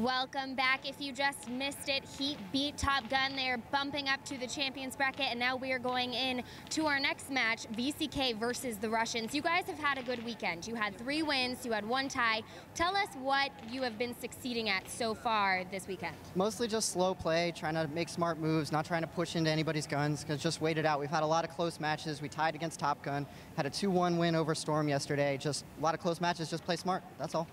Welcome back. If you just missed it, Heat beat Top Gun. They're bumping up to the champions bracket, and now we are going in to our next match, VCK versus the Russians. You guys have had a good weekend. You had 3 wins, you had 1 tie. Tell us what you have been succeeding at so far this weekend. Mostly just slow play, trying to make smart moves, not trying to push into anybody's guns, because just wait it out. We've had a lot of close matches. We tied against Top Gun, had a 2-1 win over Storm yesterday. Just a lot of close matches, just play smart, that's all.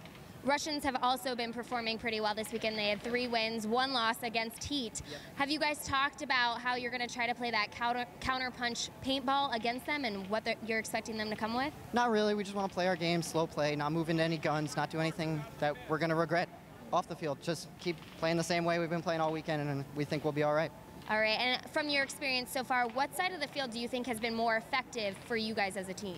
Russians have also been performing pretty well this weekend. They had 3 wins, 1 loss against Heat. Yep. Have you guys talked about how you're going to try to play that counter punch paintball against them and what you're expecting them to come with? Not really. We just want to play our game, slow play, not move into any guns, not do anything that we're going to regret off the field. Just keep playing the same way we've been playing all weekend, and we think we'll be all right. All right, and from your experience so far, what side of the field do you think has been more effective for you guys as a team?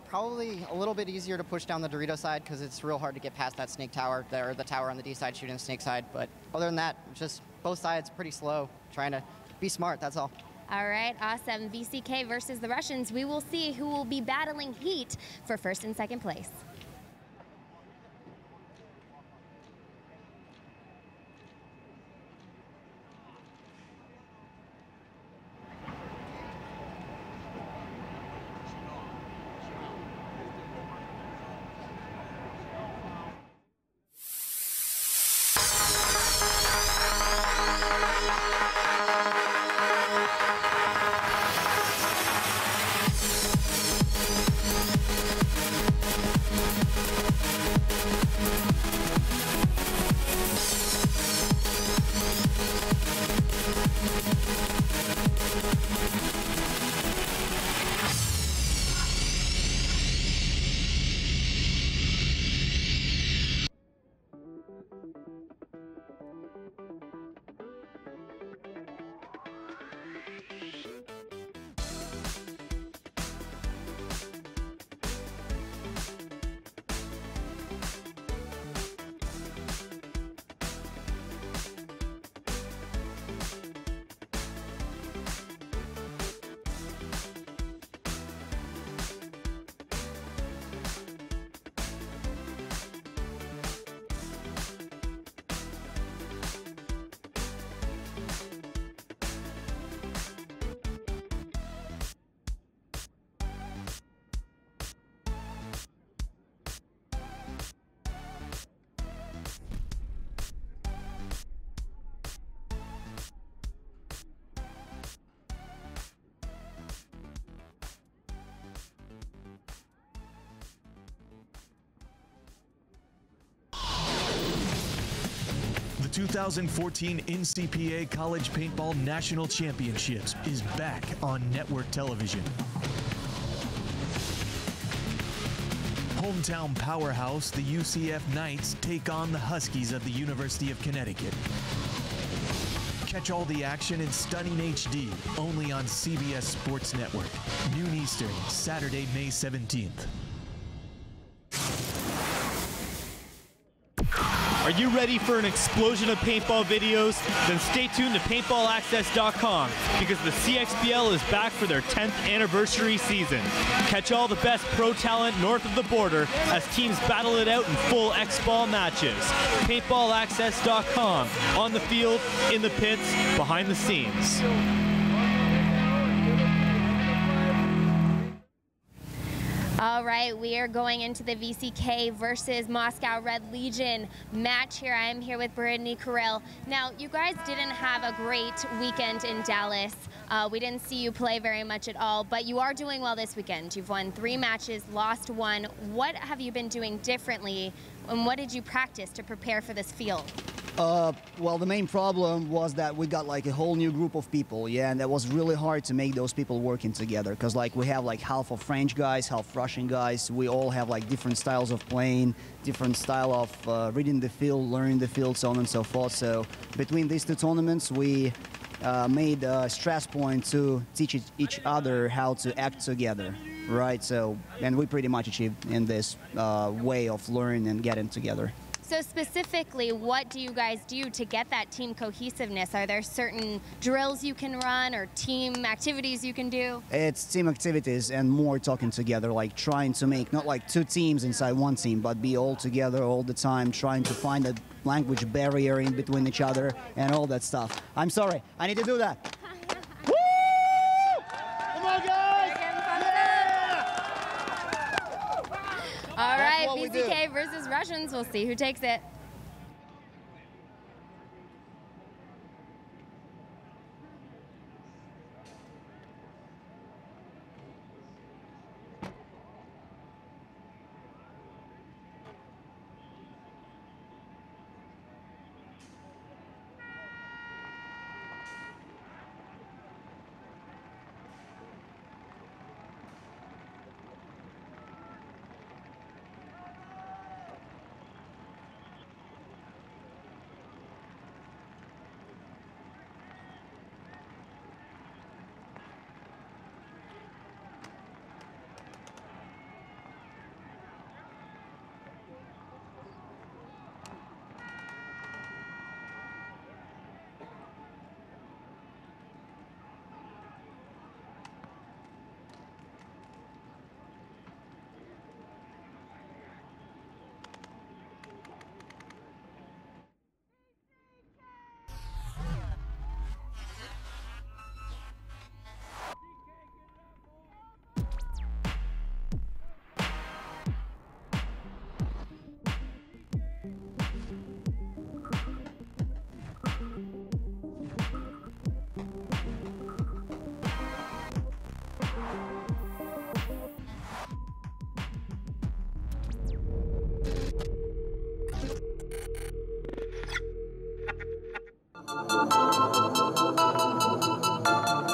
Probably a little bit easier to push down the Dorito side because it's real hard to get past that snake tower, or the tower on the D side shooting the snake side. But other than that, just both sides pretty slow, trying to be smart, that's all. All right, awesome. VCK versus the Russians. We will see who will be battling Heat for 1st and 2nd place. The 2014 NCPA College Paintball National Championships is back on network television. Hometown powerhouse, the UCF Knights, take on the Huskies of the University of Connecticut. Catch all the action in stunning HD, only on CBS Sports Network. Noon Eastern, Saturday, May 17th. Are you ready for an explosion of paintball videos? Then stay tuned to paintballaccess.com because the CXPL is back for their 10th anniversary season. Catch all the best pro talent north of the border as teams battle it out in full X-Ball matches. Paintballaccess.com, on the field, in the pits, behind the scenes. All right, we are going into the VCK versus Moscow Red Legion match here. I am here with Brittany Carrill. Now, you guys didn't have a great weekend in Dallas. We didn't see you play very much at all, but you are doing well this weekend. You've won 3 matches, lost 1. What have you been doing differently, and what did you practice to prepare for this field? Well, the main problem was that we got like a whole new group of people, yeah, and that was really hard to make those people working together because like we have like half of French guys, half Russian guys. We all have like different styles of playing, different style of reading the field, learning the field, so on and so forth. So between these 2 tournaments, we made a stress point to teach each other how to act together, right? So, and we pretty much achieved in this way of learning and getting together. So specifically, what do you guys do to get that team cohesiveness? Are there certain drills you can run or team activities you can do? It's team activities and more talking together, like trying to make not like two teams inside one team, but be all together all the time, trying to find a language barrier in between each other and all that stuff. I'm sorry, I need to do that. Woo! Come on, guys! All right, VCK versus Russians. We'll see who takes it.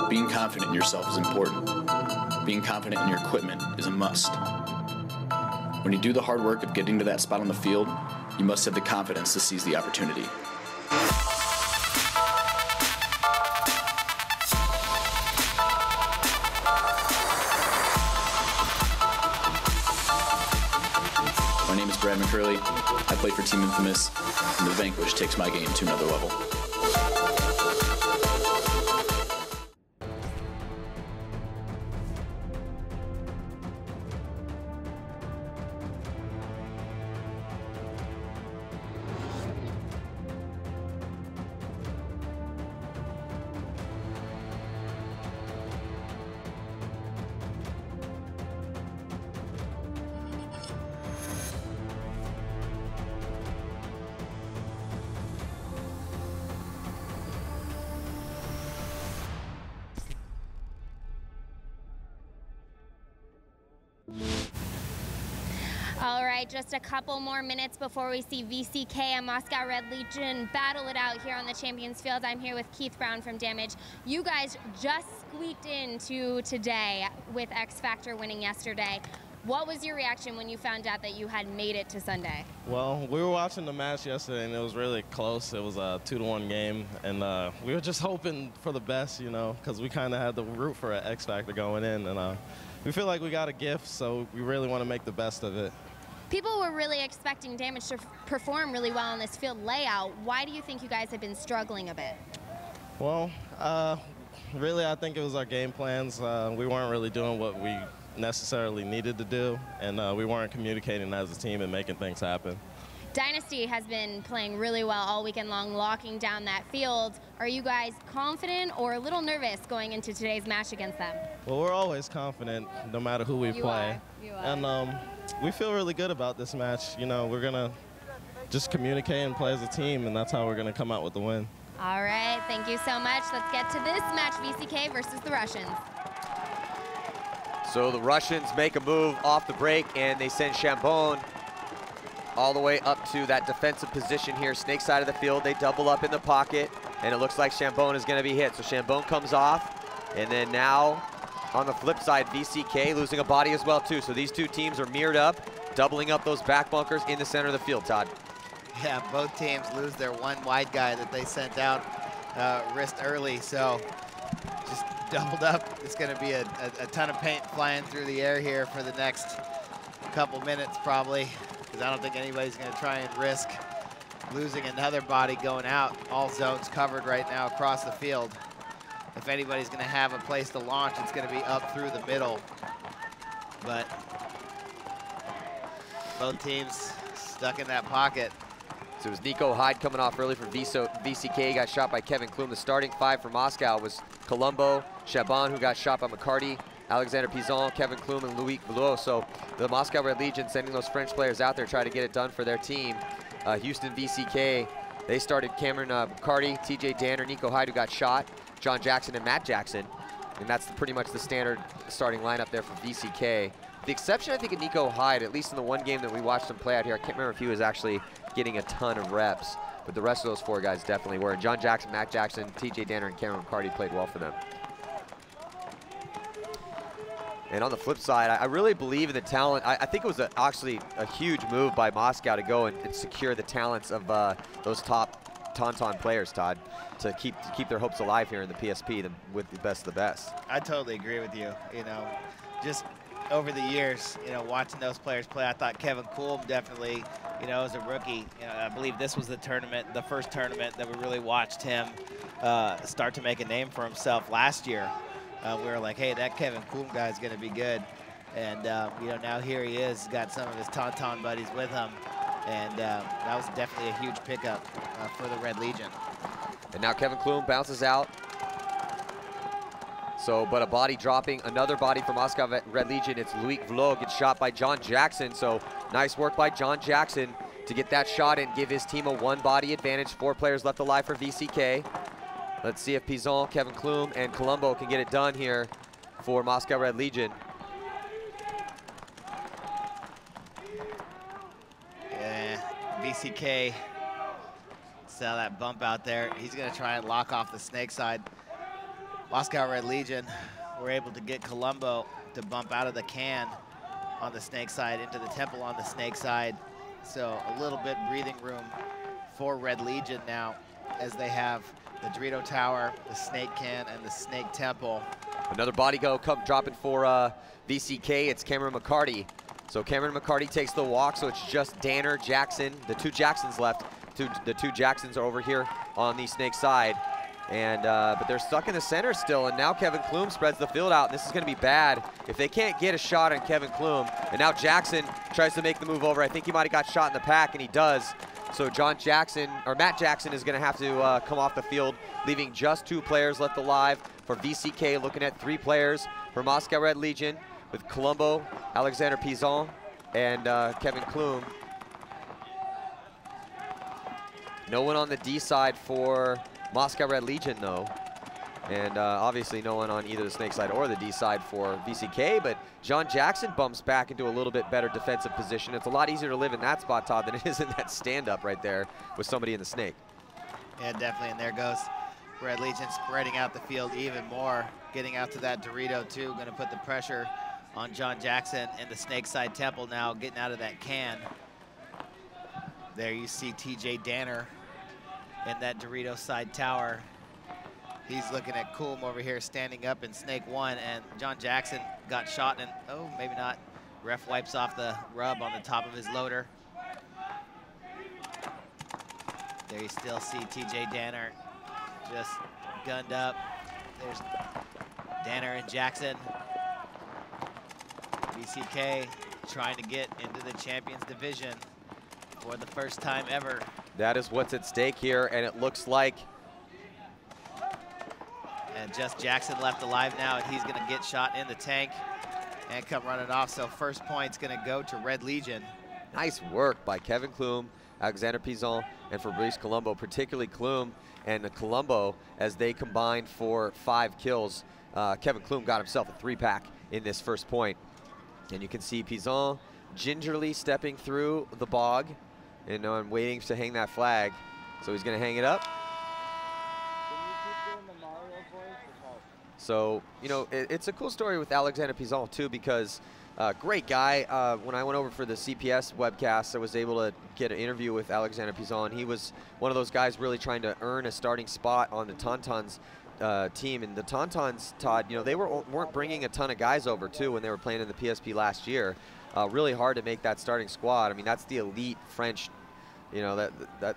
Being confident in yourself is important. Being confident in your equipment is a must. When you do the hard work of getting to that spot on the field, you must have the confidence to seize the opportunity. My name is Brad McCurley. I play for Team Infamous, and the Vanquish takes my game to another level. All right, just a couple more minutes before we see VCK and Moscow Red Legion battle it out here on the Champions Field. I'm here with Keith Brown from Damage. You guys just squeaked into today with X Factor winning yesterday. What was your reaction when you found out that you had made it to Sunday? Well, we were watching the match yesterday, and it was really close. It was a 2-1 game, and we were just hoping for the best, you know, because we kind of had the root for an X Factor going in, and we feel like we got a gift, so we really want to make the best of it. People were really expecting Damage to perform really well on this field layout. Why do you think you guys have been struggling a bit? Well, really, I think it was our game plans. We weren't really doing what we necessarily needed to do, and we weren't communicating as a team and making things happen. Dynasty has been playing really well all weekend long, locking down that field. Are you guys confident or a little nervous going into today's match against them? Well, we're always confident no matter who we play. You are. And we feel really good about this match. You know, we're going to just communicate and play as a team, and that's how we're going to come out with the win. All right, thank you so much. Let's get to this match, VCK versus the Russians. So the Russians make a move off the break, and they send Chambon all the way up to that defensive position here, snake side of the field. They double up in the pocket, and it looks like Chambon is going to be hit. So Chambon comes off, and then now on the flip side, VCK losing a body as well too. So these two teams are mirrored up, doubling up those back bunkers in the center of the field, Todd. Yeah, both teams lose their one wide guy that they sent out wrist early, so just doubled up. It's going to be a ton of paint flying through the air here for the next couple minutes probably, because I don't think anybody's going to try and risk losing another body going out. All zones covered right now across the field. If anybody's going to have a place to launch, it's going to be up through the middle. But both teams stuck in that pocket. So it was Nico Hyde coming off early for VCK, got shot by Kevin Klum. The starting 5 for Moscow was Colombo, Shaban, who got shot by McCarty, Alexander Pizon, Kevin Klum, and Loic Villot. So the Moscow Red Legion sending those French players out there trying to get it done for their team. Houston VCK, they started Cameron McCarty, TJ Danner, Nico Hyde, who got shot, John Jackson, and Matt Jackson. And that's pretty much the standard starting lineup there for VCK. The exception, I think, of Nico Hyde, at least in the one game that we watched him play out here. I can't remember if he was actually getting a ton of reps, but the rest of those 4 guys definitely were. And John Jackson, Matt Jackson, TJ Danner, and Cameron McCarty played well for them. And on the flip side, I really believe in the talent. I think it was actually a huge move by Moscow to go and secure the talents of those top Tauntaun players, Todd, to keep their hopes alive here in the PSP with the best of the best. I totally agree with you. You know, just over the years, you know, watching those players play, I thought Kevin Kuhlm definitely, you know, as a rookie, you know, I believe this was the first tournament that we really watched him start to make a name for himself last year. We were like, hey, that Kevin Kuhlm guy is going to be good. And, you know, now here he is, got some of his Tauntaun buddies with him. And that was definitely a huge pickup for the Red Legion. And now Kevin Klum bounces out. So, but a body dropping, another body for Moscow Red Legion. It's Loic Villot, gets shot by John Jackson. So nice work by John Jackson to get that shot and give his team a 1-body advantage. 4 players left alive for VCK. Let's see if Pizon, Kevin Klum, and Colombo can get it done here for Moscow Red Legion. Yeah, VCK saw that bump out there. He's going to try and lock off the snake side. Moscow Red Legion were able to get Colombo to bump out of the can on the snake side into the temple on the snake side. So a little bit breathing room for Red Legion now as they have the Dorito Tower, the snake can, and the snake temple. Another body dropping for VCK. It's Cameron McCarty. So Cameron McCarty takes the walk, so it's just Danner, Jackson, the 2 Jacksons left. The 2 Jacksons are over here on the snake side. And but they're stuck in the center still, and now Kevin Klum spreads the field out, and this is going to be bad if they can't get a shot on Kevin Klum. And now Jackson tries to make the move over. I think he might have got shot in the pack, and he does. So Matt Jackson is going to have to come off the field, leaving just 2 players left alive for VCK, looking at 3 players for Moscow Red Legion with Colombo, Alexander Pizon, and Kevin Klum. No one on the D side for Moscow Red Legion, though. And obviously no one on either the snake side or the D side for VCK, but John Jackson bumps back into a little bit better defensive position. It's a lot easier to live in that spot, Todd, than it is in that stand-up right there with somebody in the snake. Yeah, definitely, and there goes Red Legion spreading out the field even more, getting out to that Dorito, too. Going to put the pressure on John Jackson in the snake side temple now, getting out of that can. There you see TJ Danner in that Dorito side tower. He's looking at Kuhlm over here standing up in snake 1, and John Jackson got shot, and oh, maybe not. Ref wipes off the rub on the top of his loader. There you still see TJ Danner just gunned up. There's Danner and Jackson. VCK trying to get into the Champions Division for the first time ever. That is what's at stake here, and it looks like. And just Jackson left alive now, and he's gonna get shot in the tank and come running off. So first point's gonna go to Red Legion. Nice work by Kevin Klum, Alexander Pizon, and Fabrice Colombo, particularly Klum and Colombo as they combined for 5 kills. Kevin Klum got himself a 3-pack in this first point. And you can see Pizon gingerly stepping through the bog and waiting to hang that flag. So he's gonna hang it up. So, you know, it's a cool story with Alexander Pizon, too, because great guy. When I went over for the CPS webcast, I was able to get an interview with Alexander Pizon. He was one of those guys really trying to earn a starting spot on the Tauntauns team. And the Tauntauns, Todd, you know, they weren't bringing a ton of guys over, too, when they were playing in the PSP last year. Really hard to make that starting squad. I mean, that's the elite French You know,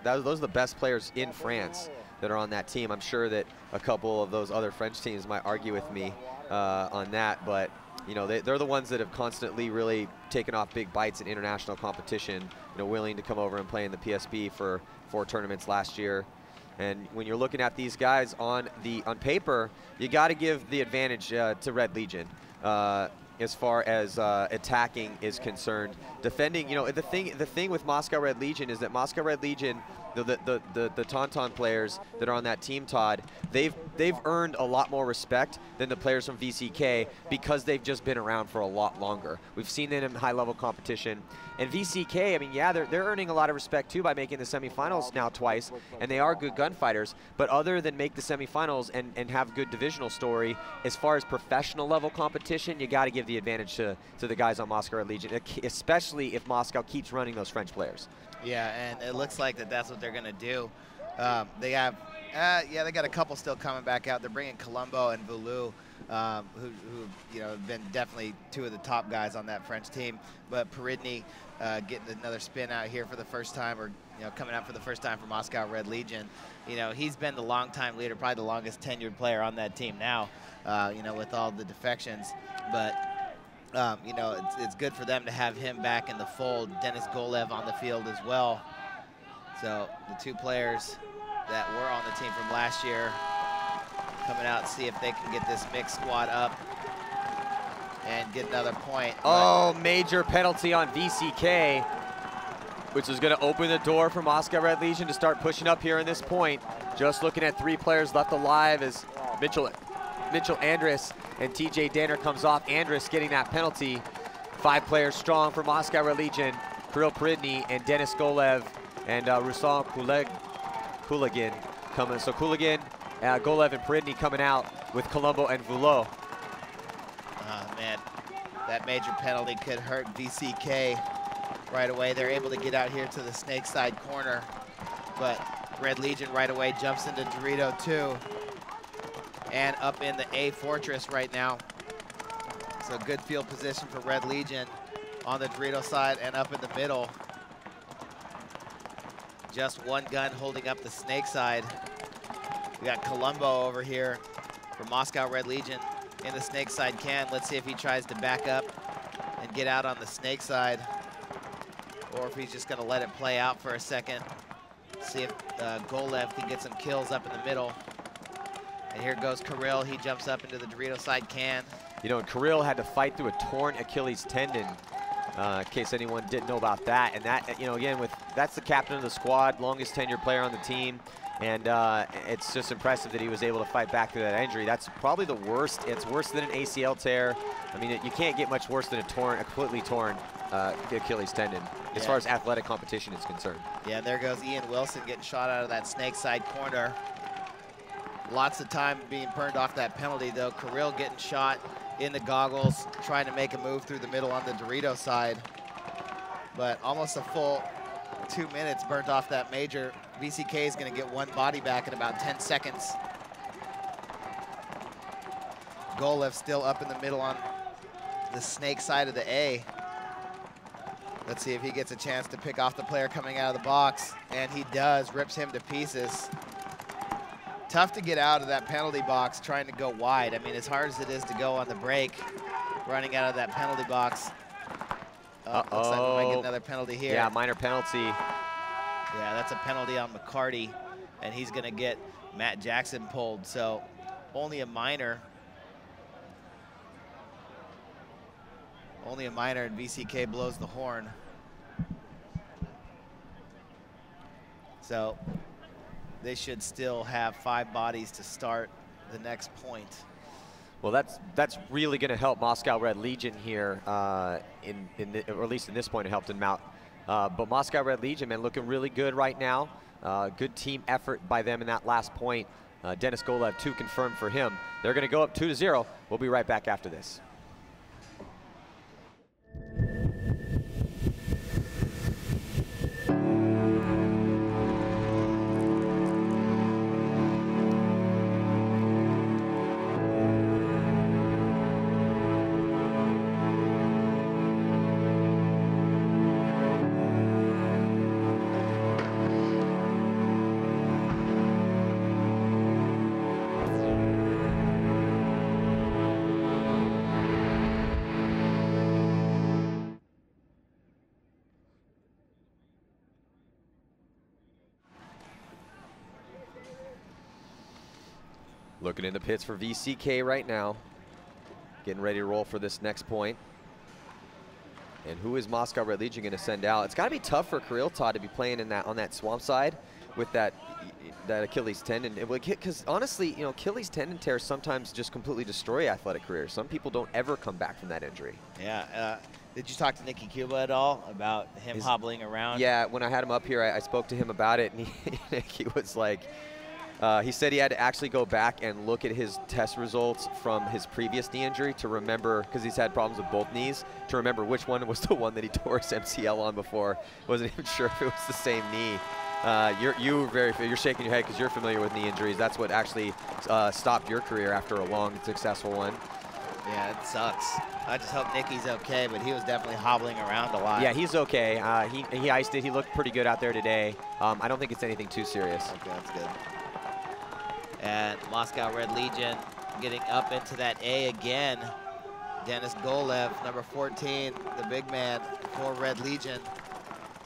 those are the best players in France that are on that team. I'm sure that a couple of those other French teams might argue with me on that, but you know, they're the ones that have constantly really taken off big bites in international competition, you know, willing to come over and play in the PSP for 4 tournaments last year. And when you're looking at these guys on paper, you got to give the advantage to Red Legion as far as attacking is concerned. Defending, you know, the thing with Moscow Red Legion is that Moscow Red Legion, the Tauntaun players that are on that team, Todd, they've earned a lot more respect than the players from VCK because they've just been around for a lot longer. We've seen them in high-level competition. And VCK, I mean, yeah, they're earning a lot of respect too by making the semifinals now twice, and they are good gunfighters. But other than make the semifinals and have good divisional story, as far as professional level competition, you got to give the advantage to the guys on Moscow Red Legion, especially if Moscow keeps running those French players. Yeah, and it looks like that's what they're going to do. They have, they got a couple still coming back out. They're bringing Colombo and Voulou, who you know, have been definitely 2 of the top guys on that French team. But Peridny getting another spin out here for the first time, or you know, coming out for the first time for Moscow Red Legion. You know, he's been the longtime leader, probably the longest tenured player on that team now. You know, with all the defections, but. You know, it's good for them to have him back in the fold. Dennis Golev on the field as well. So the 2 players that were on the team from last year coming out, see if they can get this mixed squad up and get another point. Oh, major penalty on VCK, which is going to open the door for Moscow Red Legion to start pushing up here in this point. Just looking at 3 players left alive as Mitchell Andrus and TJ Danner comes off. Andrus getting that penalty. 5 players strong for Moscow Red Legion. Kirill Peridny and Dennis Golev and Ruslan Kuligin coming. So Kuligin, Golev and Peridny coming out with Colombo and Voulou. Oh man, that major penalty could hurt VCK right away. They're able to get out here to the snake side corner, but Red Legion right away jumps into Dorito too. And up in the A Fortress right now. So good field position for Red Legion on the Dorito side and up in the middle. Just 1 gun holding up the snake side. We got Colombo over here for Moscow Red Legion in the snake side can. Let's see if he tries to back up and get out on the snake side, or if he's just gonna let it play out for a second. See if Golev can get some kills up in the middle. And here goes Kirill. He jumps up into the Dorito side can. You know, Kirill had to fight through a torn Achilles tendon, in case anyone didn't know about that. And that, you know, again, that's the captain of the squad, longest tenured player on the team. And it's just impressive that he was able to fight back through that injury. That's probably the worst. It's worse than an ACL tear. I mean, you can't get much worse than a completely torn Achilles tendon, as far as athletic competition is concerned. Yeah, there goes Ian Wilson getting shot out of that snake side corner. Lots of time being burned off that penalty, though. Kirill getting shot in the goggles, trying to make a move through the middle on the Dorito side. But almost a full 2 minutes burnt off that major. VCK is going to get 1 body back in about 10 seconds. Golev still up in the middle on the snake side of the A. Let's see if he gets a chance to pick off the player coming out of the box. And he does, rips him to pieces. Tough to get out of that penalty box trying to go wide. I mean, as hard as it is to go on the break, running out of that penalty box. Looks like we might get another penalty here. Yeah, minor penalty. Yeah, that's a penalty on McCarty, and he's going to get Matt Jackson pulled. So only a minor. Only a minor, and VCK blows the horn. So they should still have 5 bodies to start the next point. Well, that's really going to help Moscow Red Legion here, or at least in this point it helped in Mount. But Moscow Red Legion, man, looking really good right now. Good team effort by them in that last point. Dennis Golev, 2 confirmed for him. They're going to go up 2-0. We'll be right back after this. Looking in the pits for VCK right now. Getting ready to roll for this next point. And who is Moscow Red Legion going to send out? It's got to be tough for Kirill Todd to be playing in that on that swamp side with that Achilles tendon. Because honestly, you know, Achilles tendon tears sometimes just completely destroy athletic careers. Some people don't ever come back from that injury. Yeah. Did you talk to Nicky Cuba at all about him hobbling around? Yeah, when I had him up here, I spoke to him about it, and he was like, he said he had to actually go back and look at his test results from his previous knee injury to remember, because he's had problems with both knees, to remember which one was the one that he tore his MCL on before. Wasn't even sure if it was the same knee. You're shaking your head because you're familiar with knee injuries. That's what actually stopped your career after a long, successful one. Yeah, it sucks. I just hope Nicky's okay, but he was definitely hobbling around a lot. Yeah, he's okay. He iced it. He looked pretty good out there today. I don't think it's anything too serious. Okay, that's good. And Moscow Red Legion getting up into that A again. Dennis Golev, number 14, the big man for Red Legion.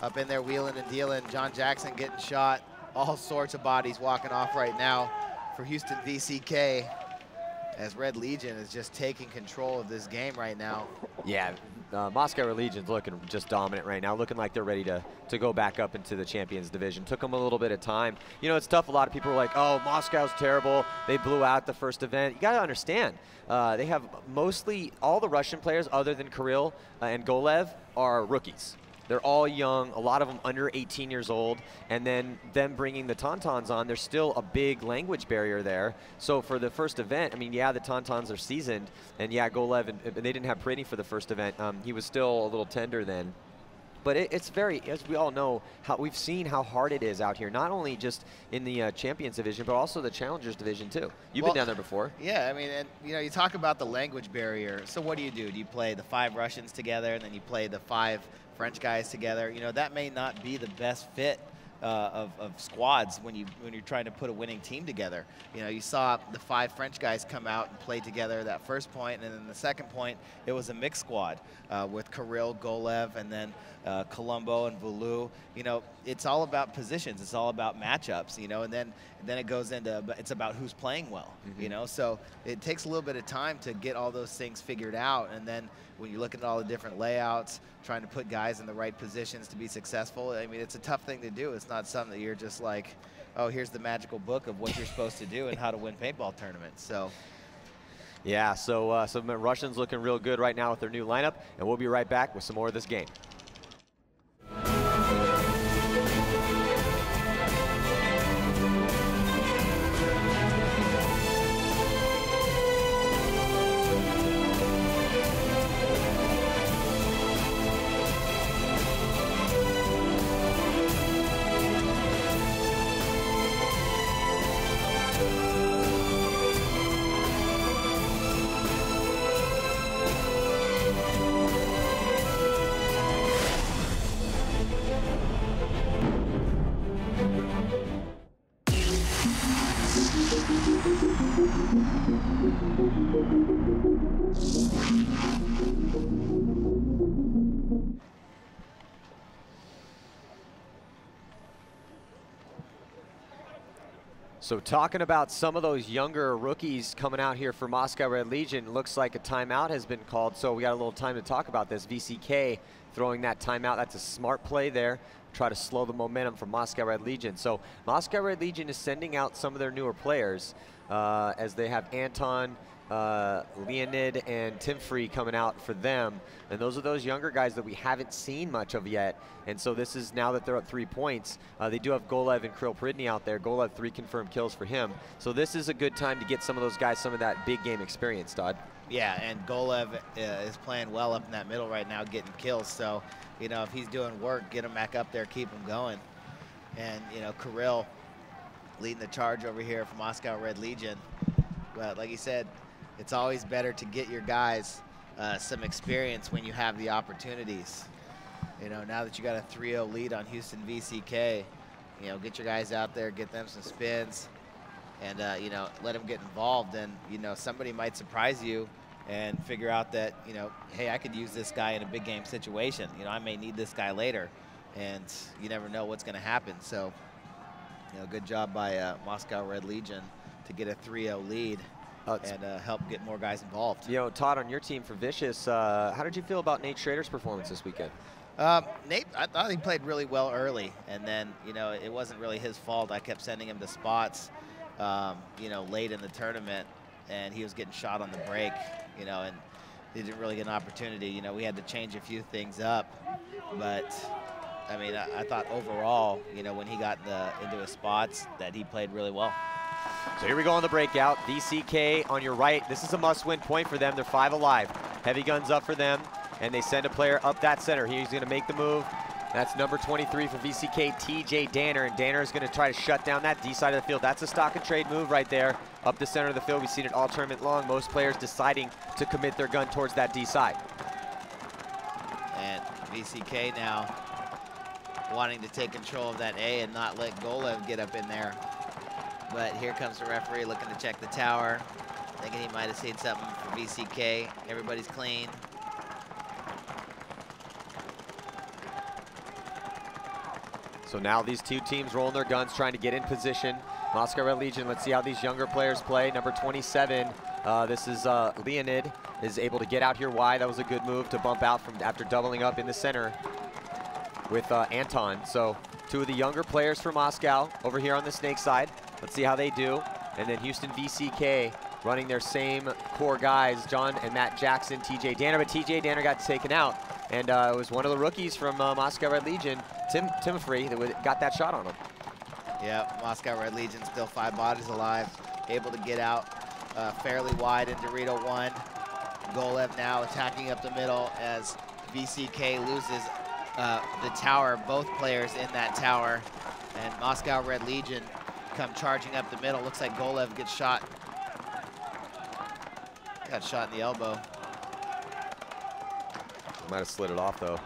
Up in there wheeling and dealing. John Jackson getting shot. All sorts of bodies walking off right now for Houston VCK, as Red Legion is just taking control of this game right now. Yeah, Moscow Red Legion's looking just dominant right now, looking like they're ready to go back up into the Champions Division. Took them a little bit of time. You know, it's tough. A lot of people are like, oh, Moscow's terrible. They blew out the first event. You got to understand, they have mostly all the Russian players other than Kirill and Golev are rookies. They're all young, a lot of them under 18 years old, and then them bringing the Tauntauns on, there's still a big language barrier there. So for the first event, I mean, yeah, the Tauntauns are seasoned, and yeah, Golev, and they didn't have Pridney for the first event. He was still a little tender then. But it's very, as we all know, we've seen how hard it is out here, not only just in the Champions Division, but also the Challengers Division too. You've been down there before. Yeah, I mean, and you know, you talk about the language barrier. So what do? Do you play the 5 Russians together, and then you play the 5 French guys together? You know, that may not be the best fit of squads when you're trying to put a winning team together. You know, you saw the 5 French guys come out and play together that first point, and then the second point, it was a mixed squad with Kirill, Golev, and then Colombo and Vulu. You know, it's all about positions. It's all about matchups, you know, and then it goes into, it's about who's playing well, you know. So it takes a little bit of time to get all those things figured out, and then when you look at all the different layouts, trying to put guys in the right positions to be successful, I mean, it's a tough thing to do. It's not something that you're just like, oh, here's the magical book of what you're supposed to do and how to win paintball tournaments. So. Yeah, so some Russians looking real good right now with their new lineup, and we'll be right back with some more of this game. So talking about some of those younger rookies coming out here for Moscow Red Legion, looks like a timeout has been called, so we got a little time to talk about this. VCK throwing that timeout. That's a smart play there. Try to slow the momentum from Moscow Red Legion. So Moscow Red Legion is sending out some of their newer players as they have Anton, Leonid, and Tim Free coming out for them. And those are those younger guys that we haven't seen much of yet. And so this is now that they're up 3 points. They do have Golev and Kirill Pridney out there. Golev 3 confirmed kills for him. So this is a good time to get some of those guys some of that big game experience, Todd. Yeah, and Golev is playing well up in that middle right now, getting kills. So, you know, if he's doing work, get him back up there, keep him going. And, you know, Kirill leading the charge over here for Moscow Red Legion. But like you said, it's always better to get your guys some experience when you have the opportunities. You know, now that you got a 3-0 lead on Houston VCK, you know, get your guys out there, get them some spins, and, you know, let them get involved. And, you know, somebody might surprise you and figure out that, you know, hey, I could use this guy in a big game situation. You know, I may need this guy later, and you never know what's going to happen. So, you know, good job by Moscow Red Legion to get a 3-0 lead and help get more guys involved. You know, Todd, on your team for Vicious, how did you feel about Nate Schrader's performance this weekend? Nate, I thought he played really well early, and then, you know, it wasn't really his fault. I kept sending him to spots, you know, late in the tournament, and he was getting shot on the break, you know, and he didn't really get an opportunity. You know, we had to change a few things up, but I mean, I thought overall, you know, when he got into his spots, that he played really well. So here we go on the breakout. VCK on your right. This is a must-win point for them. They're 5 alive. Heavy guns up for them, and they send a player up that center. He's going to make the move. That's number 23 for VCK, TJ Danner, and Danner is going to try to shut down that D side of the field. That's a stock and trade move right there, up the center of the field. We've seen it all tournament long. Most players deciding to commit their gun towards that D side. And VCK now wanting to take control of that A and not let Golev get up in there. But here comes the referee looking to check the tower, thinking he might have seen something for VCK. Everybody's clean. So now these two teams rolling their guns, trying to get in position. Moscow Red Legion, let's see how these younger players play. Number 27, this is Leonid, is able to get out here wide. That was a good move to bump out from after doubling up in the center with Anton. So two of the younger players for Moscow over here on the snake side. Let's see how they do. And then Houston VCK running their same core guys, John and Matt Jackson, TJ Danner, but TJ Danner got taken out. And it was one of the rookies from Moscow Red Legion, Timofrey, that got that shot on him. Yeah, Moscow Red Legion still 5 bodies alive, able to get out fairly wide in Dorito 1. Golev now attacking up the middle as VCK loses the tower, both players in that tower. And Moscow Red Legion come charging up the middle. Looks like Golev gets shot. Got shot in the elbow. Might have slid it off though.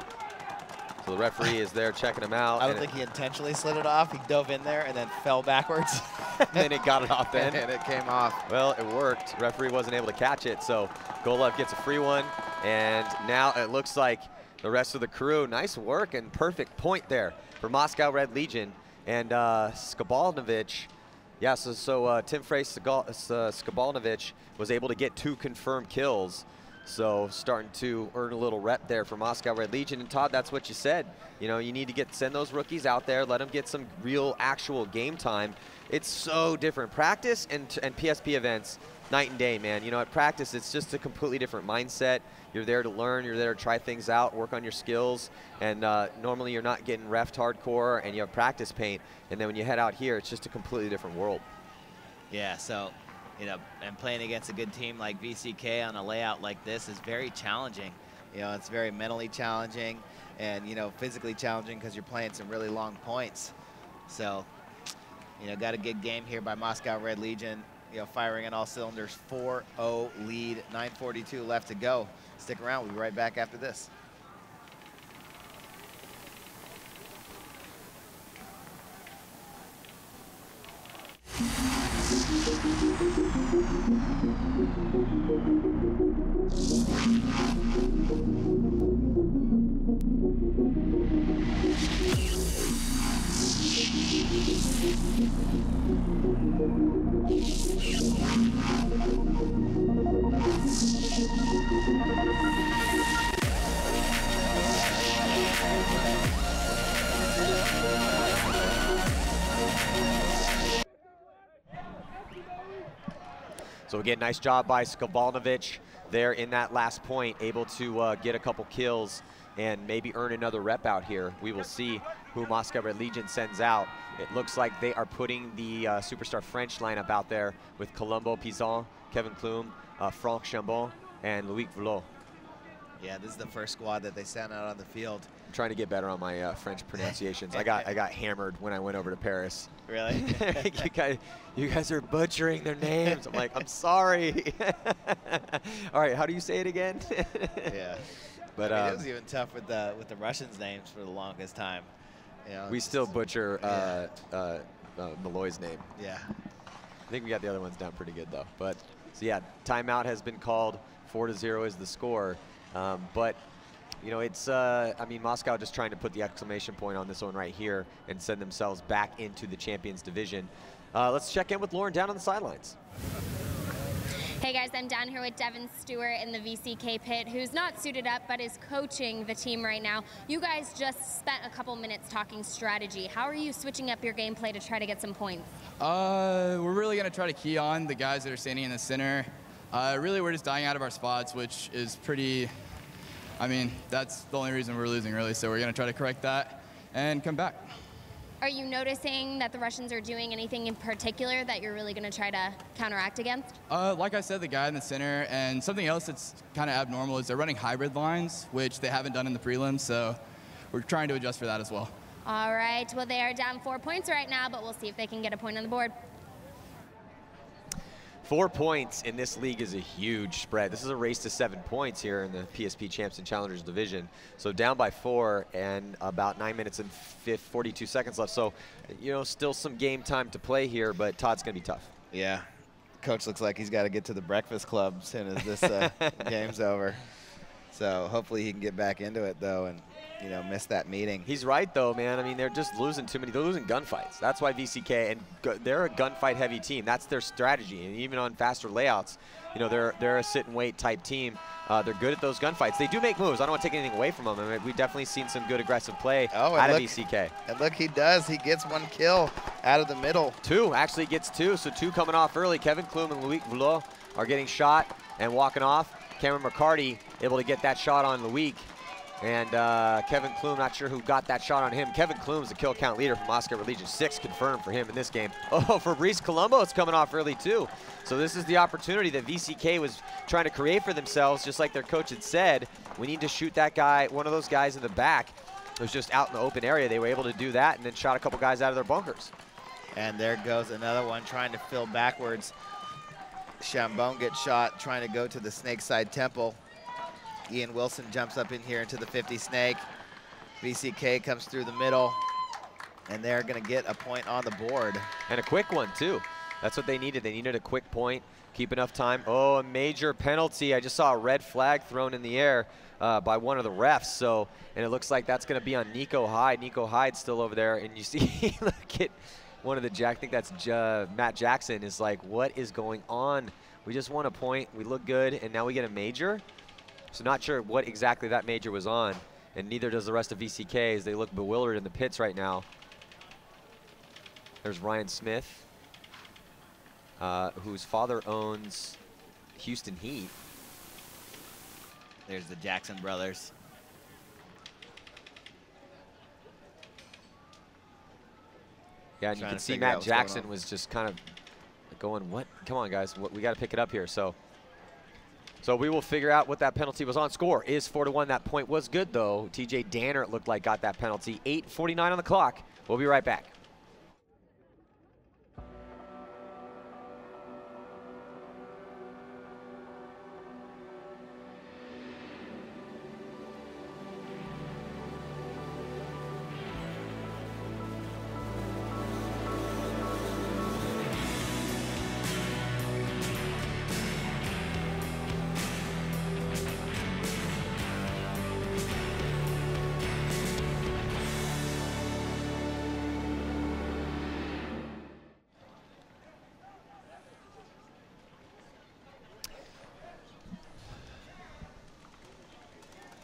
So the referee is there checking him out. I don't think he intentionally slid it off. He dove in there and then fell backwards. And then it got it off then. And it came off. Well, it worked. Referee wasn't able to catch it, so Golev gets a free one. And now it looks like the rest of the crew, nice work and perfect point there for Moscow Red Legion. And Skabalnovich, yeah, so Timofrey Skabalnovich was able to get 2 confirmed kills. So starting to earn a little rep there for Moscow Red Legion. And Todd, that's what you said. You know, you need to send those rookies out there, let them get some real actual game time. It's so different. Practice and PSP events, night and day, man. You know, at practice, it's just a completely different mindset. You're there to learn, you're there to try things out, work on your skills. And normally you're not getting refed hardcore and you have practice paint. And then when you head out here, it's just a completely different world. Yeah, so, you know, and playing against a good team like VCK on a layout like this is very challenging. You know, it's very mentally challenging and, you know, physically challenging because you're playing some really long points. So, you know, got a good game here by Moscow Red Legion, you know, firing on all cylinders, 4-0 lead, 9:42 left to go. Stick around, we'll be right back after this. So again, nice job by Skabalnovich there in that last point, able to get a couple kills and maybe earn another rep out here. We will see who Moscow Red Legion sends out. It looks like they are putting the Superstar French lineup out there with Colombo Pizan, Kevin Plume, Franck Chambon, and Loic Vlot. Yeah, this is the first squad that they sent out on the field. I'm trying to get better on my French pronunciations. I got hammered when I went over to Paris. Really? you guys are butchering their names. I'm like, I'm sorry. All right, how do you say it again? Yeah. But I mean, it was even tough with the Russians' names for the longest time. You know, we still butcher Malloy's name. Yeah. I think we got the other ones down pretty good though. But so yeah, timeout has been called. 4-0 is the score. But you know, it's I mean, Moscow just trying to put the exclamation point on this one right here and send themselves back into the Champions Division. Let's check in with Lauren down on the sidelines. Hey guys, I'm down here with Devin Stewart in the VCK pit, who's not suited up but is coaching the team right now. You guys just spent a couple minutes talking strategy. How are you switching up your gameplay to try to get some points? We're really going to try to key on the guys that are standing in the center. Really, we're just dying out of our spots, which is pretty, I mean, that's the only reason we're losing, really. So we're going to try to correct that and come back. Are you noticing that the Russians are doing anything in particular that you're really going to try to counteract against? Like I said, the guy in the center, and something else that's kind of abnormal is they're running hybrid lines, which they haven't done in the prelims, so we're trying to adjust for that as well. All right, well, they are down 4 points right now, but we'll see if they can get a point on the board. 4 points in this league is a huge spread. This is a race to 7 points here in the PSP Champs and Challengers division. So down by 4 and about 9 minutes and 42 seconds left. So, you know, still some game time to play here, but Todd's going to be tough. Yeah. Coach looks like he's got to get to the Breakfast Club as soon as this game's over. So hopefully he can get back into it, though, and, you know, miss that meeting. He's right, though, man. I mean, they're just losing too many. They're losing gunfights. That's why VCK, and they're a gunfight-heavy team. That's their strategy. And even on faster layouts, you know, they're a sit-and-wait type team. They're good at those gunfights. They do make moves. I don't want to take anything away from them. I mean, we've definitely seen some good aggressive play out of VCK. And look, he does. He gets 1 kill out of the middle. 2, actually gets 2. So 2 coming off early. Kevin Klum and Loic Voulot are getting shot and walking off. Cameron McCarty able to get that shot on Loic. And Kevin Klum, not sure who got that shot on him. Kevin Klum's the kill count leader from Moscow Red Legion. 6 confirmed for him in this game. Oh, Fabrice Colombo is coming off early too. So this is the opportunity that VCK was trying to create for themselves, just like their coach had said. We need to shoot that guy, one of those guys in the back. It was just out in the open area. They were able to do that and then shot a couple guys out of their bunkers. And there goes another one trying to fill backwards. Chambon gets shot trying to go to the Snake Side Temple. Ian Wilson jumps up in here into the 50 Snake. VCK comes through the middle, and they're going to get a point on the board. And a quick one, too. That's what they needed. They needed a quick point, keep enough time. Oh, a major penalty. I just saw a red flag thrown in the air by one of the refs. So, and it looks like that's going to be on Nico Hyde. Nico Hyde's still over there, and you see, look at one of the I think that's Matt Jackson is like, what is going on? We just won a point. We look good, and now we get a major. So not sure what exactly that major was on, and neither does the rest of VCK as they look bewildered in the pits right now. There's Ryan Smith, whose father owns Houston Heat. There's the Jackson brothers. Yeah, and you can see Matt Jackson was just kind of going, what? Come on, guys, we got to pick it up here. So we will figure out what that penalty was on. Score is 4-1. That point was good, though. TJ Danner, it looked like, got that penalty. 8:49 on the clock. We'll be right back.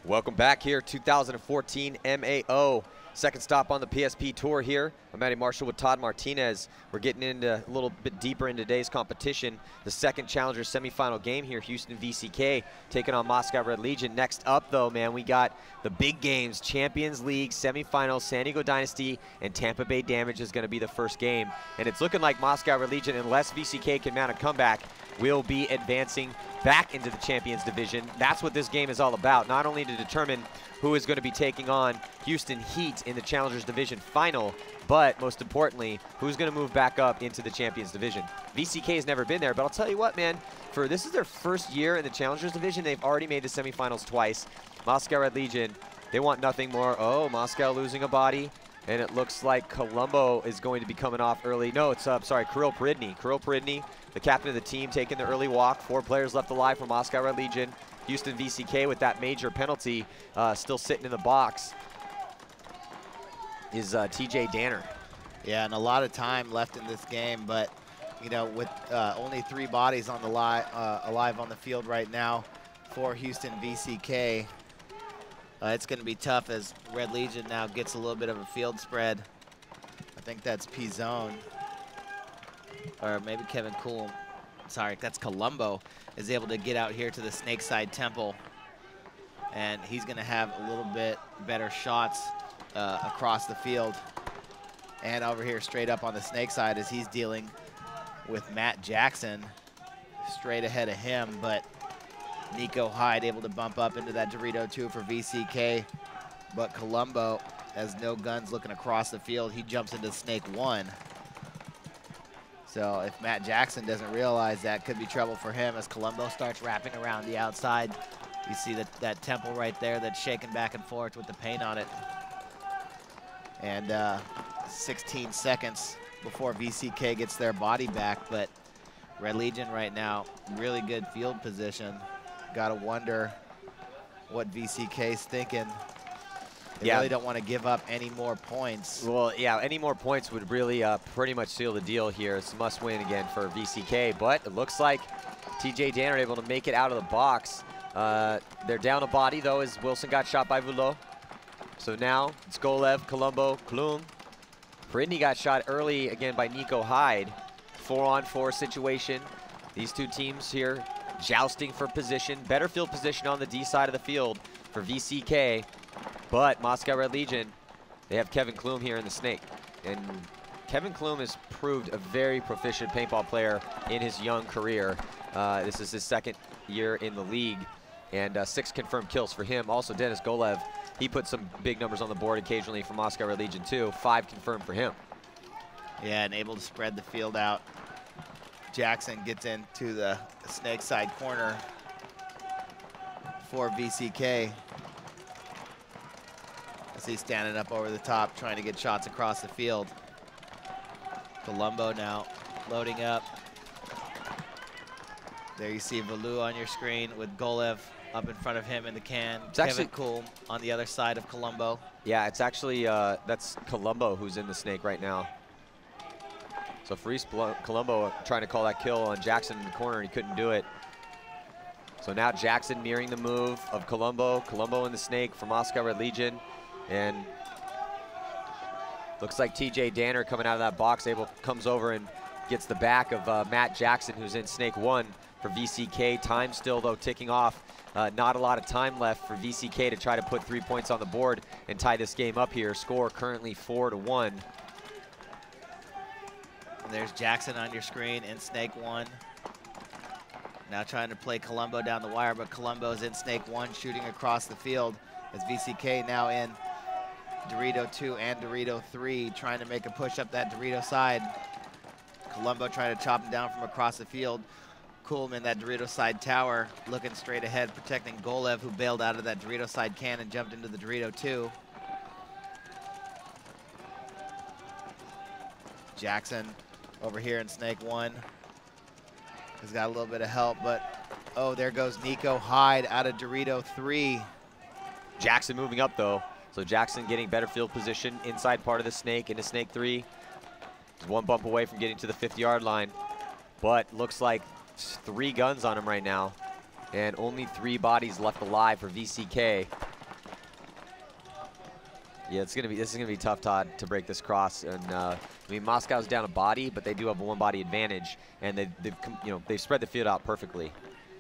Welcome back here, 2014 MAO. Second stop on the PSP Tour here. I'm Matty Marshall with Todd Martinez. We're getting into a little bit deeper in today's competition. The second challenger semifinal game here, Houston VCK taking on Moscow Red Legion. Next up, though, man, we got the big games, Champions League semifinals, San Diego Dynasty and Tampa Bay Damage is going to be the first game. And it's looking like Moscow Red Legion, unless VCK can mount a comeback, will be advancing back into the Champions Division. That's what this game is all about, not only to determine who is going to be taking on Houston Heat in the Challengers Division final, but most importantly, who's going to move back up into the Champions Division. VCK has never been there, but I'll tell you what, man, this is their first year in the Challengers Division. They've already made the semifinals twice. Moscow Red Legion, they want nothing more. Oh, Moscow losing a body. And it looks like Colombo is going to be coming off early. No, it's Kirill Peridny. Kirill Peridny, the captain of the team, taking the early walk. 4 players left alive for Moscow Red Legion. Houston VCK with that major penalty still sitting in the box is TJ Danner. Yeah, and a lot of time left in this game, but you know, with only 3 bodies on the alive on the field right now for Houston VCK, it's going to be tough as Red Legion now gets a little bit of a field spread. I think that's P-Zone, or maybe Kevin Cool. Sorry, that's Colombo, is able to get out here to the Snakeside Temple, and he's going to have a little bit better shots across the field. And over here straight up on the snake side as he's dealing with Matt Jackson straight ahead of him, but Nico Hyde able to bump up into that Dorito 2 for VCK, but Colombo has no guns looking across the field. He jumps into snake 1. So if Matt Jackson doesn't realize that, could be trouble for him as Colombo starts wrapping around the outside. You see that temple right there that's shaking back and forth with the paint on it. And 16 seconds before VCK gets their body back, but Red Legion right now, really good field position. Gotta wonder what VCK's thinking. They really don't want to give up any more points. Well, yeah, any more points would really pretty much seal the deal here. It's a must win again for VCK, but it looks like TJ Danner able to make it out of the box. They're down a body though as Wilson got shot by Voulot. So now it's Golev, Colombo, Klum. Brittany got shot early again by Nico Hyde. 4-on-4 situation. These two teams here jousting for position. Better field position on the D side of the field for VCK. But Moscow Red Legion, they have Kevin Klum here in the snake. And Kevin Klum has proved a very proficient paintball player in his young career. This is his 2nd year in the league. And 6 confirmed kills for him. Also Dennis Golev, he put some big numbers on the board occasionally for Moscow Red Legion too. 5 confirmed for him. Yeah, and able to spread the field out. Jackson gets into the snake side corner for VCK. As he's standing up over the top, trying to get shots across the field. Colombo now loading up. There you see Valou on your screen with Golev up in front of him in the can. It's Kevin Cool on the other side of Colombo. Yeah, it's actually, that's Colombo who's in the snake right now. So Faris Colombo trying to call that kill on Jackson in the corner, and he couldn't do it. So now Jackson mirroring the move of Colombo. Colombo in the snake for Moscow Red Legion. And looks like TJ Danner coming out of that box, comes over and gets the back of Matt Jackson, who's in snake 1 for VCK. Time still, though, ticking off. Not a lot of time left for VCK to try to put 3 points on the board and tie this game up here. Score currently 4-1. And there's Jackson on your screen in snake 1. Now trying to play Colombo down the wire, but Colombo's in snake 1 shooting across the field as VCK now in Dorito 2 and Dorito 3 trying to make a push up that Dorito side. Colombo trying to chop him down from across the field. Coolman, that Dorito side tower, looking straight ahead, protecting Golev, who bailed out of that Dorito side can and jumped into the Dorito 2. Jackson over here in snake 1. He's got a little bit of help, but oh, there goes Nico Hyde out of Dorito 3. Jackson moving up though. So Jackson getting better field position inside part of the snake into snake 3. He's 1 bump away from getting to the 50-yard line, but looks like 3 guns on him right now, and only 3 bodies left alive for VCK. Yeah, this is gonna be tough, Todd, to break this cross. And I mean, Moscow's down a body, but they do have a 1-body advantage, and they've spread the field out perfectly.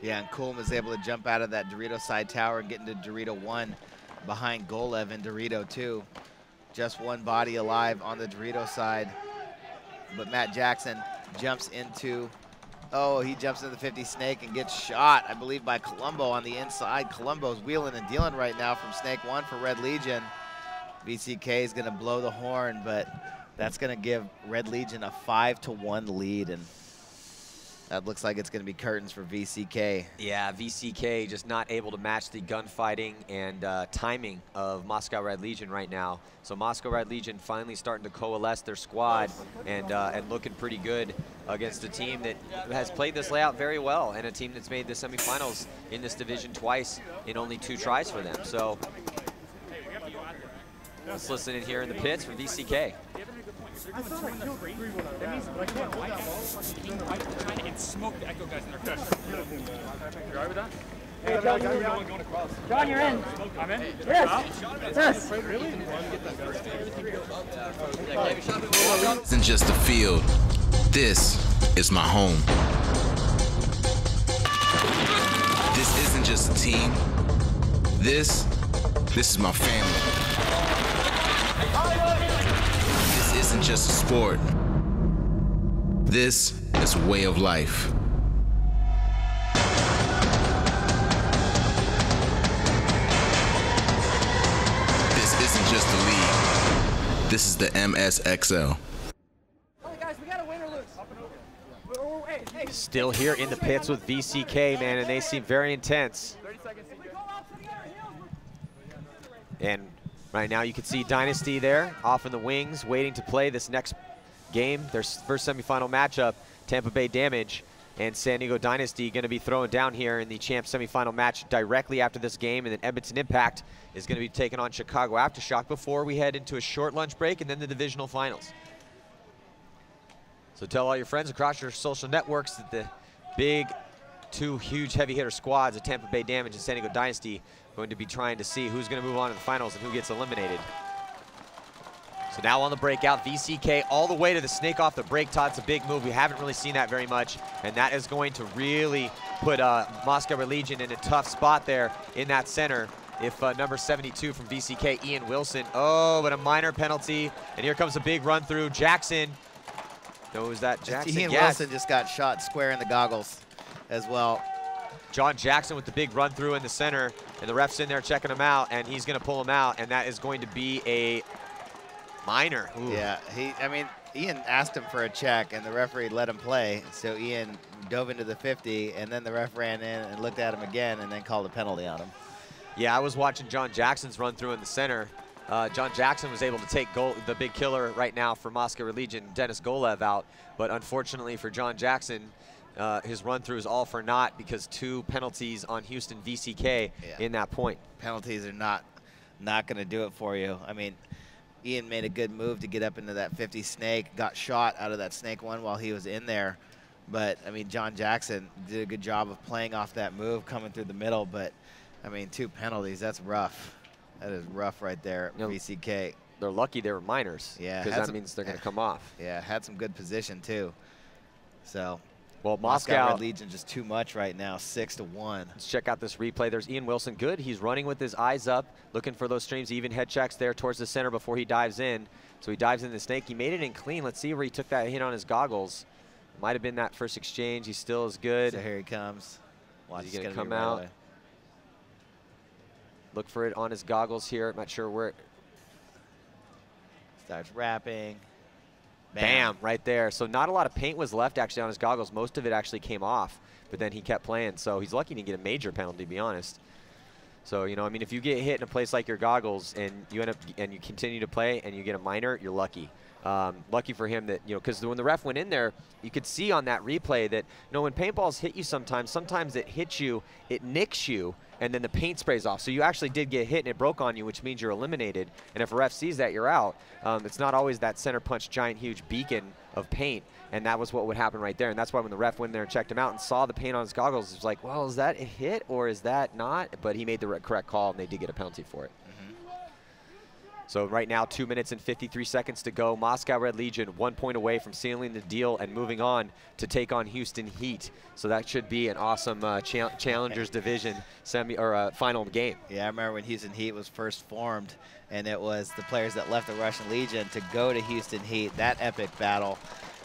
Yeah, and Coolman is able to jump out of that Dorito side tower and get into Dorito 1 behind Golev in Dorito 2. Just 1 body alive on the Dorito side, but Matt Jackson jumps into. Oh, he jumps into the 50 snake and gets shot, I believe, by Colombo on the inside. Colombo's wheeling and dealing right now from snake 1 for Red Legion. VCK is going to blow the horn, but that's going to give Red Legion a 5-1 lead, and that looks like it's going to be curtains for VCK. Yeah, VCK just not able to match the gunfighting and timing of Moscow Red Legion right now. So Moscow Red Legion finally starting to coalesce their squad and looking pretty good against a team that has played this layout very well, and a team that's made the semifinals in this division twice in only 2 tries for them. So let's listen in here in the pits for VCK. I thought I killed 3 when I ran. But I can't hold that ball. And smoke the Echo guys in their crush. You alright with that? Hey, John, going across. John, you're in. I'm in? Yes. Yes. Really? This isn't just a field. This is my home. This isn't just a team. This is my family. This isn't just a sport. This is a way of life. This isn't just a league. This is the MSXL. Still here in the pits with VCK, man, and they seem very intense. And right now you can see Dynasty there, off in the wings, waiting to play this next game, their first semifinal matchup, Tampa Bay Damage and San Diego Dynasty going to be throwing down here in the champ semifinal match directly after this game, and then Edmonton Impact is going to be taking on Chicago Aftershock before we head into a short lunch break and then the divisional finals. So tell all your friends across your social networks that the big 2 huge heavy hitter squads of Tampa Bay Damage and San Diego Dynasty are going to be trying to see who's going to move on to the finals and who gets eliminated. So now on the breakout, VCK all the way to the snake off the break, Todd. It's a big move. We haven't really seen that very much, and that is going to really put Moscow Red Legion in a tough spot there in that center. If number 72 from VCK, Ian Wilson, oh, but a minor penalty, and here comes a big run through. Jackson, knows that Jackson, Ian Wilson just got shot square in the goggles as well. John Jackson with the big run through in the center, and the ref's in there checking him out, and he's going to pull him out, and that is going to be a minor. Ooh. Yeah, I mean, Ian asked him for a check, and the referee let him play. So Ian dove into the 50, and then the ref ran in and looked at him again, and then called a penalty on him. Yeah, I was watching John Jackson's run through in the center. John Jackson was able to take the big killer right now for Moscow Red Legion, Dennis Golev, out. But unfortunately for John Jackson, his run through is all for naught because 2 penalties on Houston VCK in that point. Penalties are not going to do it for you. I mean, Ian made a good move to get up into that 50 snake, got shot out of that snake one while he was in there. But, I mean, John Jackson did a good job of playing off that move, coming through the middle. But, I mean, 2 penalties, that's rough. That is rough right there, VCK. They're lucky they were minors. Yeah. Because that means they're going to come off. Yeah, had some good position, too. So, well, Moscow Red Legion just too much right now, 6-1. Let's check out this replay. There's Ian Wilson, good. He's running with his eyes up, looking for those streams, even head checks there towards the center before he dives in. So he dives in the snake. He made it in clean. Let's see where he took that hit on his goggles. Might have been that first exchange. He still is good. So here he comes. Watch, he's going to come out. Right, look for it on his goggles here. I'm not sure where it starts wrapping. Bam, right there. So not a lot of paint was left actually on his goggles. Most of it actually came off, but then he kept playing. So he's lucky to get a major penalty, to be honest. So, you know, I mean, if you get hit in a place like your goggles and you end up and you continue to play and you get a minor, you're lucky. Lucky for him that, you know, because when the ref went in there, you could see on that replay that, you know, when paintballs hit you sometimes it hits you, it nicks you, and then the paint sprays off. So you actually did get hit and it broke on you, which means you're eliminated. And if a ref sees that, you're out. It's not always that center punch, giant, huge beacon of paint. And that was what would happen right there. And that's why when the ref went in there and checked him out and saw the paint on his goggles, it was like, well, is that a hit or is that not? But he made the correct call, and they did get a penalty for it. So right now, 2 minutes and 53 seconds to go. Moscow Red Legion 1 point away from sealing the deal and moving on to take on Houston Heat. So that should be an awesome Challengers Division final game. Yeah, I remember when Houston Heat was first formed, and it was the players that left the Russian Legion to go to Houston Heat, that epic battle.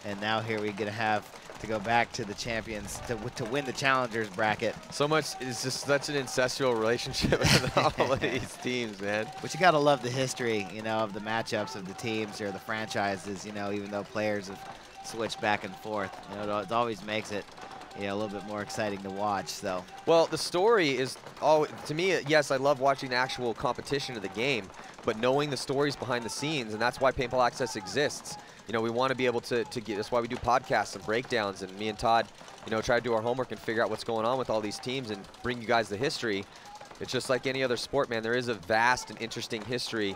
And now here we're going to have to go back to the champions to win the Challengers bracket. So much, it's just such an incestual relationship with all of these teams, man. But you got to love the history, you know, of the matchups of the teams or the franchises, you know, even though players have switched back and forth. You know, it always makes it, you know, a little bit more exciting to watch. So, well, the story is always, to me, yes, I love watching the actual competition of the game, but knowing the stories behind the scenes, and that's why Paintball Access exists. You know, we want to be able to get, that's why we do podcasts and breakdowns, and me and Todd, you know, try to do our homework and figure out what's going on with all these teams and bring you guys the history. It's just like any other sport, man. There is a vast and interesting history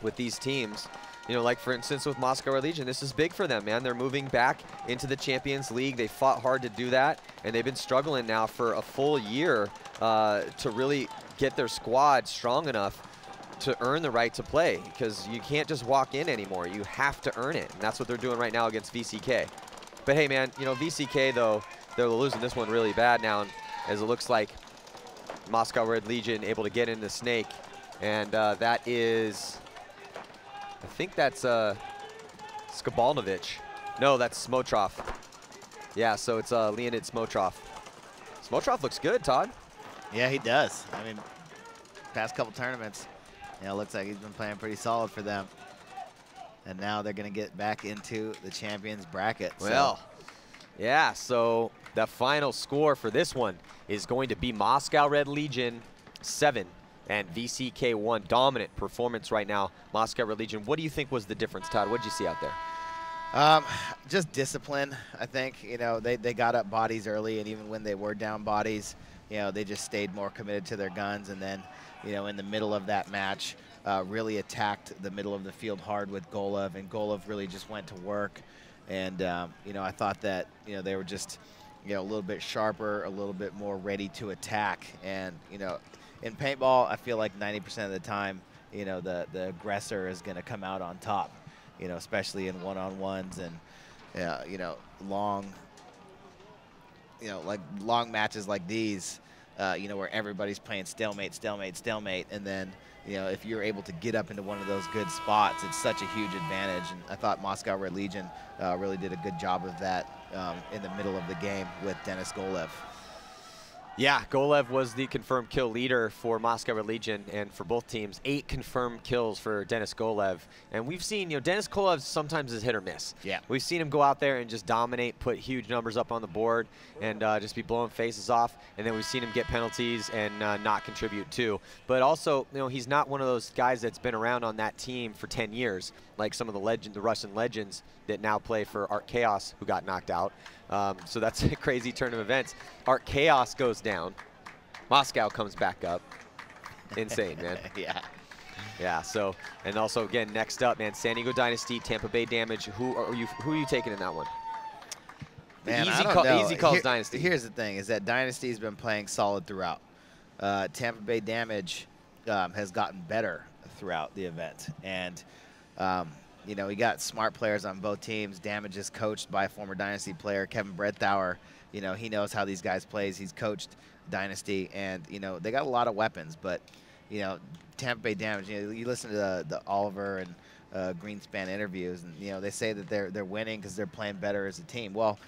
with these teams. You know, like for instance with Moscow Red Legion, this is big for them, man. They're moving back into the Champions League. They fought hard to do that, and they've been struggling now for a full year to really get their squad strong enough to earn the right to play, because you can't just walk in anymore. You have to earn it, and that's what they're doing right now against VCK. But hey, man, you know, VCK, though, they're losing this one really bad now, as it looks like Moscow Red Legion able to get into Snake, and that is, I think that's Skabalnovich. No, that's Smotrov. Yeah, so it's Leonid Smotrov. Smotrov looks good, Todd. Yeah, he does. I mean, past couple tournaments, you know, looks like he's been playing pretty solid for them. And now they're going to get back into the champions bracket. Well, yeah, so the final score for this one is going to be Moscow Red Legion 7 and VCK 1. Dominant performance right now, Moscow Red Legion. What do you think was the difference, Todd? What did you see out there? Just discipline, I think. You know, they got up bodies early, and even when they were down bodies, you know, they just stayed more committed to their guns. And then, you know, in the middle of that match, really attacked the middle of the field hard with Golov, and Golov really just went to work. And, you know, I thought that, you know, they were just, you know, a little bit sharper, a little bit more ready to attack. And, you know, in paintball, I feel like 90% of the time, you know, the aggressor is going to come out on top, you know, especially in one-on-ones and, you know, long matches like these, you know, where everybody's playing stalemate, stalemate, stalemate. And then, you know, if you're able to get up into one of those good spots, it's such a huge advantage. And I thought Moscow Red Legion really did a good job of that in the middle of the game with Denis Golov. Yeah, Golov was the confirmed kill leader for Moscow Red Legion, and for both teams, 8 confirmed kills for Denis Golov. And we've seen, you know, Denis Golov sometimes is hit or miss. Yeah. We've seen him go out there and just dominate, put huge numbers up on the board, and just be blowing faces off. And then we've seen him get penalties and not contribute too. But also, you know, he's not one of those guys that's been around on that team for 10 years, like some of the Russian legends that now play for Art Chaos, who got knocked out. So that's a crazy turn of events. Art Chaos goes down. Moscow comes back up. Insane, man. Yeah. Yeah, so, and also, again, next up, man, San Diego Dynasty, Tampa Bay Damage. Who are you taking in that one? Man, Easy I don't know. Easy calls Dynasty. Here's the thing, is that Dynasty's been playing solid throughout. Tampa Bay Damage has gotten better throughout the event. And, you know, we got smart players on both teams. Damage is coached by a former Dynasty player, Kevin Bredthauer. You know, he knows how these guys plays. He's coached Dynasty, and, you know, they got a lot of weapons. But, you know, Tampa Bay Damage, you know, you listen to the Oliver and Greenspan interviews, and, you know, they say that they're winning because they're playing better as a team. Well,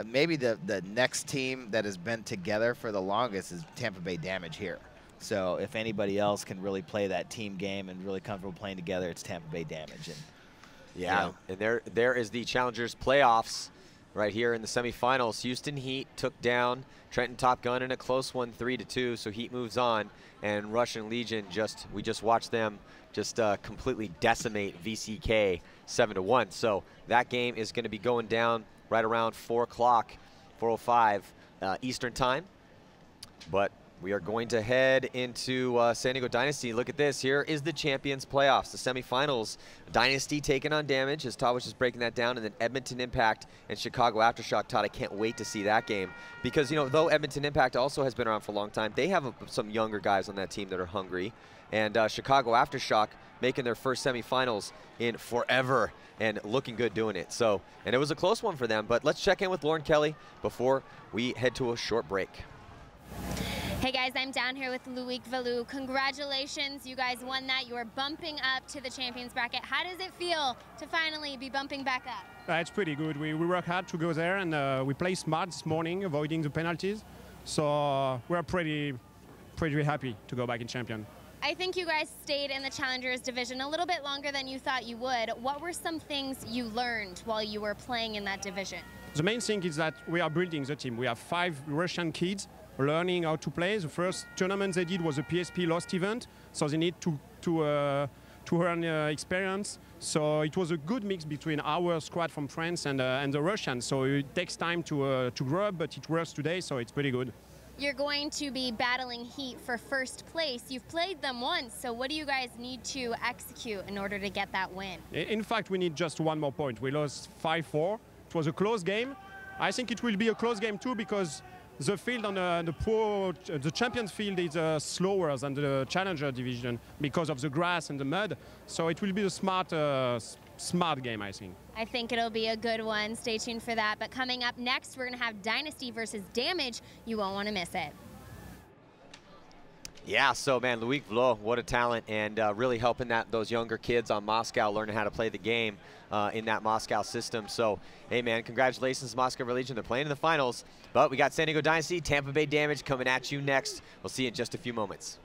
maybe the next team that has been together for the longest is Tampa Bay Damage here. So if anybody else can really play that team game and really comfortable playing together, it's Tampa Bay Damage. And, yeah, and there is the Challengers playoffs right here in the semifinals. Houston Heat took down Trenton Top Gun in a close one, 3-2. So Heat moves on, and Russian Legion we just watched them just completely decimate VCK 7-1. So that game is going to be going down right around 4 o'clock, 4:05 Eastern time. But we are going to head into San Diego Dynasty. Look at this. Here is the Champions Playoffs, the semifinals. Dynasty taking on Damage, as Todd was just breaking that down, and then Edmonton Impact and Chicago Aftershock. Todd, I can't wait to see that game because, you know, though Edmonton Impact also has been around for a long time, they have some younger guys on that team that are hungry. And Chicago Aftershock making their first semifinals in forever and looking good doing it. So, and it was a close one for them, but let's check in with Lauren Kelly before we head to a short break. Hey guys, I'm down here with Loic Valou. Congratulations, you guys won that. You are bumping up to the champions bracket. How does it feel to finally be bumping back up? It's pretty good. We worked hard to go there, and we played smart this morning, avoiding the penalties. So we're pretty happy to go back in champion. I think you guys stayed in the Challengers division a little bit longer than you thought you would. What were some things you learned while you were playing in that division? The main thing is that we are building the team. We have 5 Russian kids learning how to play. The first tournament they did was a PSP Lost event, so they need to earn experience. So it was a good mix between our squad from France and the Russians. So it takes time to grow up, but it works today, so it's pretty good. you're going to be battling Heat for first place. You've played them once, so what do you guys need to execute in order to get that win? In fact, we need just one more point. We lost 5-4. It was a close game. I think it will be a close game too, because the field on the Champions field is slower than the Challenger division because of the grass and the mud. So it will be a smart game, I think. I think it'll be a good one. Stay tuned for that. But coming up next, we're going to have Dynasty versus Damage. You won't want to miss it. Yeah, so man, Loic Vlo, what a talent, and really helping those younger kids on Moscow learning how to play the game in that Moscow system. So, hey man, congratulations Moscow Red Legion. They're playing in the finals, but we got San Diego Dynasty, Tampa Bay Damage coming at you next. We'll see you in just a few moments.